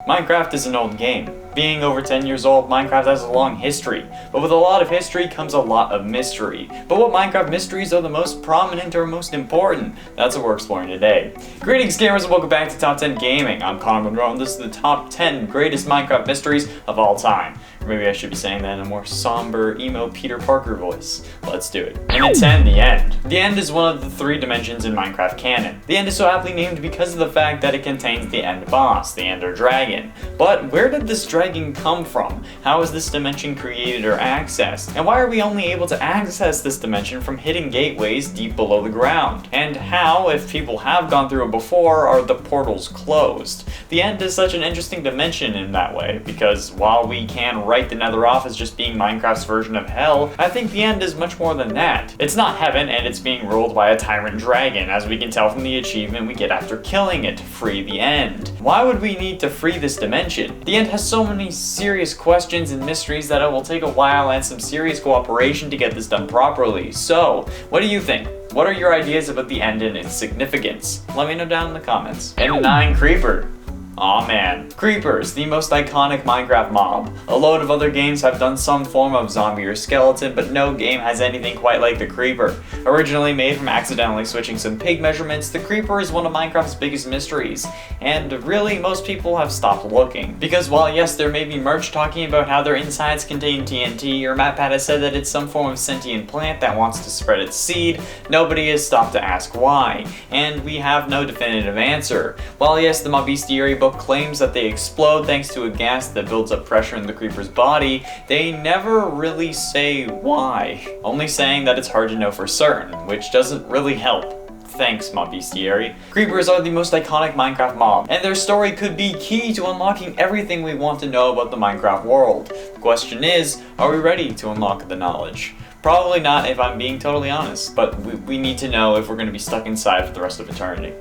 Minecraft is an old game. Being over 10 years old, Minecraft has a long history, but with a lot of history comes a lot of mystery. But what Minecraft mysteries are the most prominent or most important? That's what we're exploring today. Greetings gamers and welcome back to Top 10 Gaming. I'm Connor Monroe and this is the top 10 greatest Minecraft mysteries of all time. Or maybe I should be saying that in a more somber, emo Peter Parker voice. Let's do it. And at 10, the End. The End is one of the 3 dimensions in Minecraft canon. The End is so aptly named because of the fact that it contains the End boss, the Ender Dragon. But where did this dragon come from? How is this dimension created or accessed? And why are we only able to access this dimension from hidden gateways deep below the ground? And how, if people have gone through it before, are the portals closed? The End is such an interesting dimension in that way, because while we can write the Nether off as just being Minecraft's version of hell, I think the End is much more than that. It's not heaven, and it's being ruled by a tyrant dragon, as we can tell from the achievement we get after killing it, free the End. Why would we need to free this dimension? The End has so many serious questions and mysteries that it will take a while and some serious cooperation to get this done properly. So, what do you think? What are your ideas about the End and its significance? Let me know down in the comments. And at 9, Creeper. Aw man. Creepers, the most iconic Minecraft mob. A load of other games have done some form of zombie or skeleton, but no game has anything quite like the Creeper. Originally made from accidentally switching some pig measurements, the Creeper is one of Minecraft's biggest mysteries. And really, most people have stopped looking. Because while yes, there may be merch talking about how their insides contain TNT, or MatPat has said that it's some form of sentient plant that wants to spread its seed, nobody has stopped to ask why. And we have no definitive answer. While yes, the Bestiary book claims that they explode thanks to a gas that builds up pressure in the creeper's body, they never really say why, only saying that it's hard to know for certain, which doesn't really help. Thanks, Bestiary. Creepers are the most iconic Minecraft mob, and their story could be key to unlocking everything we want to know about the Minecraft world. The question is, are we ready to unlock the knowledge? Probably not if I'm being totally honest, but we need to know if we're going to be stuck inside for the rest of eternity.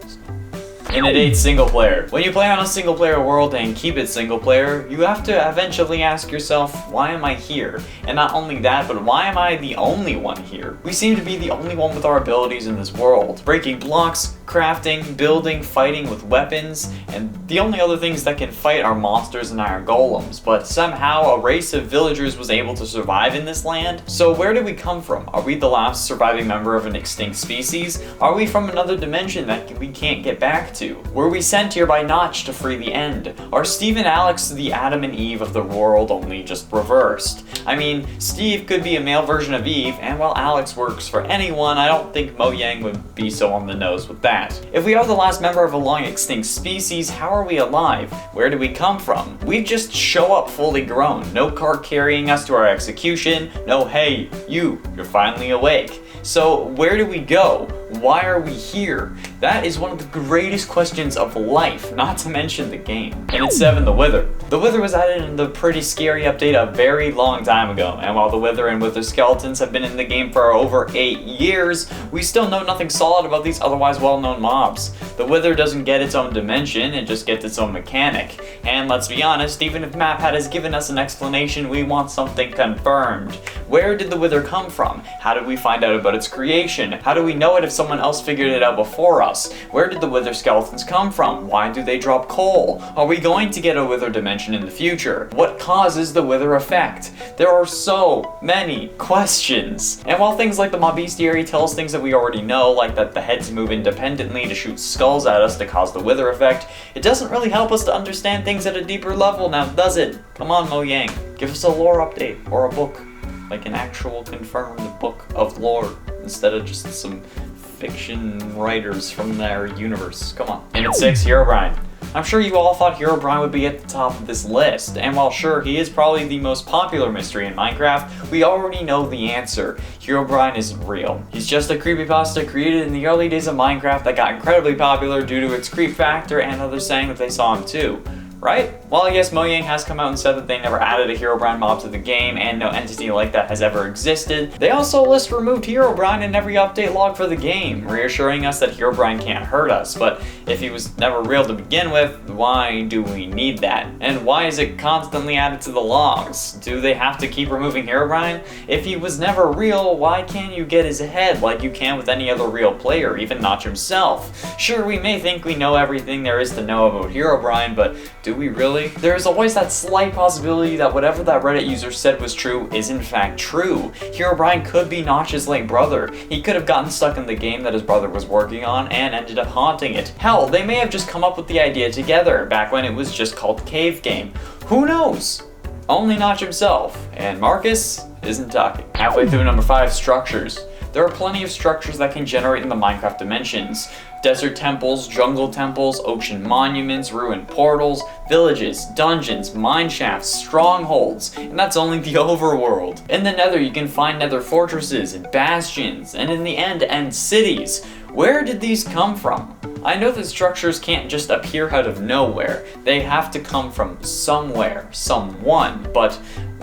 And at 8, single player. When you play on a single player world and keep it single player, you have to eventually ask yourself, why am I here? And not only that, but why am I the only one here? We seem to be the only one with our abilities in this world. Breaking blocks, crafting, building, fighting with weapons, and the only other things that can fight are monsters and iron golems, but somehow a race of villagers was able to survive in this land. So where did we come from? Are we the last surviving member of an extinct species? Are we from another dimension that we can't get back to? Were we sent here by Notch to free the End? Are Steve and Alex the Adam and Eve of the world, only just reversed? I mean, Steve could be a male version of Eve, and while Alex works for anyone, I don't think Mojang would be so on the nose with that. If we are the last member of a long extinct species, how are we alive? Where do we come from? We just show up fully grown. No cart carrying us to our execution. No, hey, you're finally awake. So where do we go? Why are we here? That is one of the greatest questions of life, not to mention the game. And at 7, the Wither. The Wither was added in the pretty scary update a very long time ago, and while the Wither and Wither skeletons have been in the game for over 8 years, we still know nothing solid about these otherwise well-known mobs. The Wither doesn't get its own dimension, it just gets its own mechanic. And let's be honest, even if MatPat has given us an explanation, we want something confirmed. Where did the Wither come from? How did we find out about its creation? How do we know it if someone else figured it out before us? Where did the Wither skeletons come from? Why do they drop coal? Are we going to get a Wither dimension in the future? What causes the Wither effect? There are so many questions. And while things like the Bestiary tell us things that we already know, like that the heads move independently to shoot skulls at us to cause the Wither effect, it doesn't really help us to understand things at a deeper level now, does it? Come on, Mojang, give us a lore update or a book. Like an actual confirmed book of lore instead of just some fiction writers from their universe. Come on. And at 6, herobrine. I'm sure you all thought herobrine would be at the top of this list, and while sure, he is probably the most popular mystery in Minecraft, we already know the answer. Herobrine isn't real. He's just a creepypasta created in the early days of Minecraft that got incredibly popular due to its creep factor and others saying that they saw him too. Right? While yes, Mojang has come out and said that they never added a herobrine mob to the game and no entity like that has ever existed, they also list removed herobrine in every update log for the game, reassuring us that herobrine can't hurt us. But if he was never real to begin with, why do we need that? And why is it constantly added to the logs? Do they have to keep removing herobrine? If he was never real, why can't you get his head like you can with any other real player, even Notch himself? Sure, we may think we know everything there is to know about herobrine, but Do we really? There is always that slight possibility that whatever that Reddit user said was true is in fact true. Herobrine could be Notch's late brother. He could have gotten stuck in the game that his brother was working on and ended up haunting it. Hell, they may have just come up with the idea together back when it was just called Cave Game. Who knows? Only Notch himself, and Marcus isn't talking. Halfway through number 5, structures. There are plenty of structures that can generate in the Minecraft dimensions. Desert temples, jungle temples, ocean monuments, ruined portals, villages, dungeons, mine shafts, strongholds, and that's only the overworld. In the Nether you can find nether fortresses and bastions, and in the end cities. Where did these come from? I know that structures can't just appear out of nowhere. They have to come from somewhere, someone, but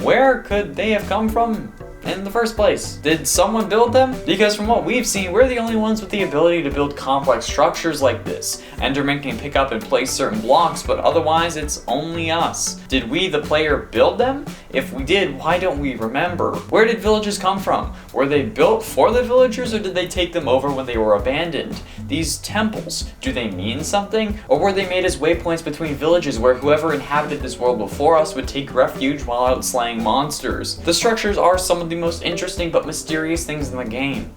where could they have come from in the first place? Did someone build them? Because from what we've seen, we're the only ones with the ability to build complex structures like this. Enderman can pick up and place certain blocks, but otherwise it's only us. Did we, the player, build them? If we did, why don't we remember? Where did villages come from? Were they built for the villagers, or did they take them over when they were abandoned? These temples, do they mean something? Or were they made as waypoints between villages where whoever inhabited this world before us would take refuge while out slaying monsters? The structures are some of the most interesting but mysterious things in the game.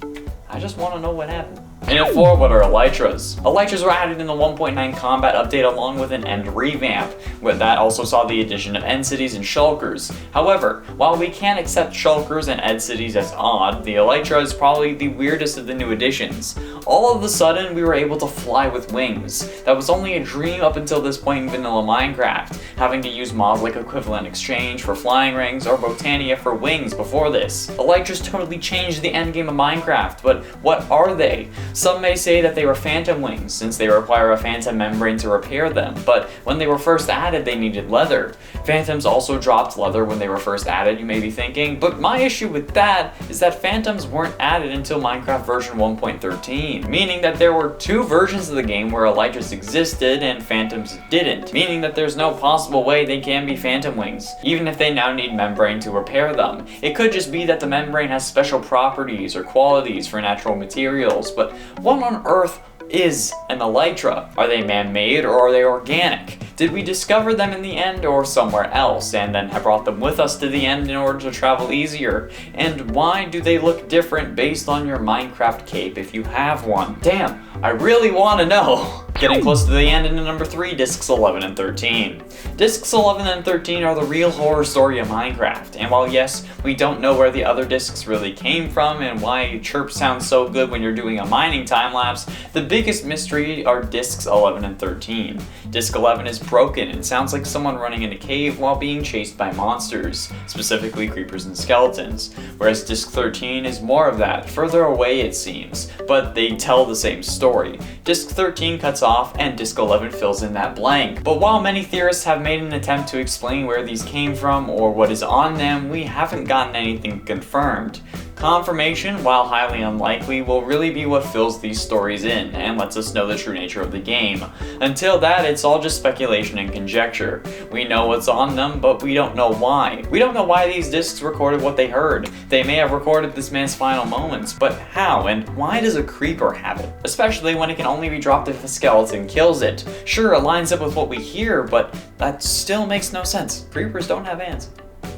I just want to know what happened. And at 4, what are elytras? Elytras were added in the 1.9 combat update along with an end revamp, that also saw the addition of end cities and shulkers. However, while we can't accept shulkers and end cities as odd, the elytra is probably the weirdest of the new additions. All of a sudden, we were able to fly with wings. That was only a dream up until this point in vanilla Minecraft, having to use mods like Equivalent Exchange for flying rings or Botania for wings before this. Elytras totally changed the endgame of Minecraft, but what are they? Some may say that they were phantom wings, since they require a phantom membrane to repair them, but when they were first added, they needed leather. Phantoms also dropped leather when they were first added, you may be thinking, but my issue with that is that phantoms weren't added until Minecraft version 1.13, meaning that there were 2 versions of the game where elytras existed and phantoms didn't, meaning that there's no possible way they can be phantom wings, even if they now need membrane to repair them. It could just be that the membrane has special properties or qualities for natural materials, but what on earth is an elytra? Are they man-made or are they organic? Did we discover them in the end or somewhere else and then have brought them with us to the end in order to travel easier? And why do they look different based on your Minecraft cape if you have one? Damn, I really want to know. Getting close to the end into number 3, discs 11 and 13. Discs 11 and 13 are the real horror story of Minecraft, and while yes, we don't know where the other discs really came from and why chirp sounds so good when you're doing a mining time-lapse, the biggest mystery are discs 11 and 13. Disc 11 is broken and sounds like someone running in a cave while being chased by monsters, specifically creepers and skeletons, whereas disc 13 is more of that, further away it seems, but they tell the same story. Disc 13 cuts off and disc 11 fills in that blank. But while many theorists have made an attempt to explain where these came from or what is on them, we haven't gotten anything confirmed. Confirmation, while highly unlikely, will really be what fills these stories in and lets us know the true nature of the game. Until that, it's all just speculation and conjecture. We know what's on them, but we don't know why. We don't know why these discs recorded what they heard. They may have recorded this man's final moments, but how and why does a creeper have it? Especially when it can only be dropped if a skeleton kills it. Sure, it lines up with what we hear, but that still makes no sense. Creepers don't have hands.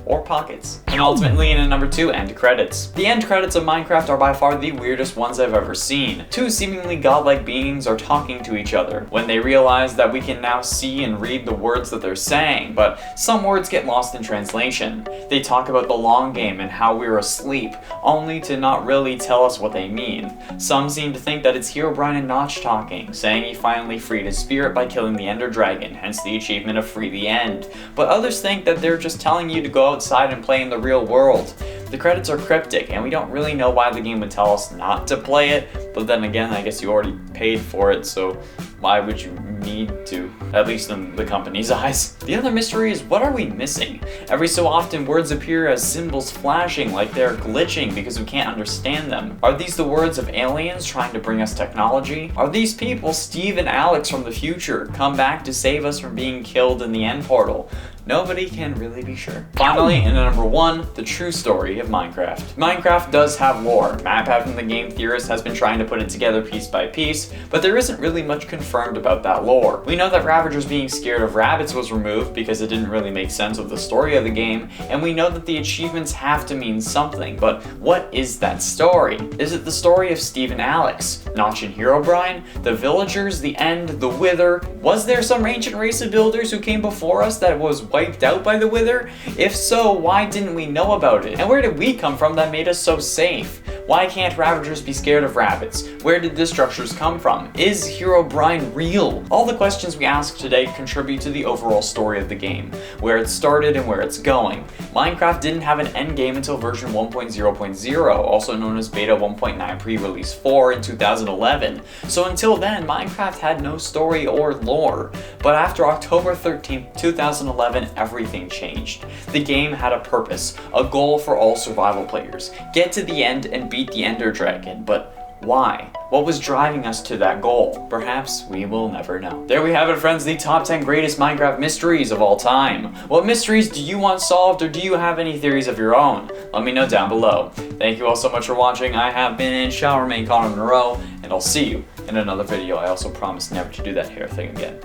Or pockets. And ultimately, in number 2, end credits. The end credits of Minecraft are by far the weirdest ones I've ever seen. 2 seemingly godlike beings are talking to each other when they realize that we can now see and read the words that they're saying, but some words get lost in translation. They talk about the long game and how we're asleep, only to not really tell us what they mean. Some seem to think that it's Herobrine and Notch talking, saying he finally freed his spirit by killing the Ender Dragon, hence the achievement of Free the End. But others think that they're just telling you to go outside and play in the real world. The credits are cryptic, and we don't really know why the game would tell us not to play it, but then again, I guess you already paid for it, so why would you need to? At least in the company's eyes. The other mystery is, what are we missing? Every so often, words appear as symbols flashing like they're glitching because we can't understand them. Are these the words of aliens trying to bring us technology? Are these people, Steve and Alex from the future, come back to save us from being killed in the end portal? nobody can really be sure. Finally, in number 1, the true story of Minecraft. Minecraft does have lore. MatPat from the Game Theorist has been trying to put it together piece by piece, but there isn't really much confirmed about that lore. We know that Ravagers being scared of rabbits was removed because it didn't really make sense of the story of the game, and we know that the achievements have to mean something, but what is that story? Is it the story of Steve and Alex, Notch and Herobrine, the villagers, the End, the Wither? Was there some ancient race of builders who came before us that was wiped out by the Wither? If so, why didn't we know about it? And where did we come from that made us so safe? Why can't Ravagers be scared of rabbits? Where did the structures come from? Is Herobrine real? All the questions we ask today contribute to the overall story of the game, where it started and where it's going. Minecraft didn't have an endgame until version 1.0.0, also known as Beta 1.9 pre-release 4 in 2011. So until then, Minecraft had no story or lore. But after October 13th, 2011, everything changed. The game had a purpose, a goal for all survival players. Get to the end and beat the Ender Dragon, but why? What was driving us to that goal? Perhaps we will never know. There we have it, friends, the top 10 greatest Minecraft mysteries of all time. What mysteries do you want solved, or do you have any theories of your own? Let me know down below. Thank you all so much for watching. I have been Shall Remain Connor Monroe, and I'll see you in another video. I also promise never to do that hair thing again.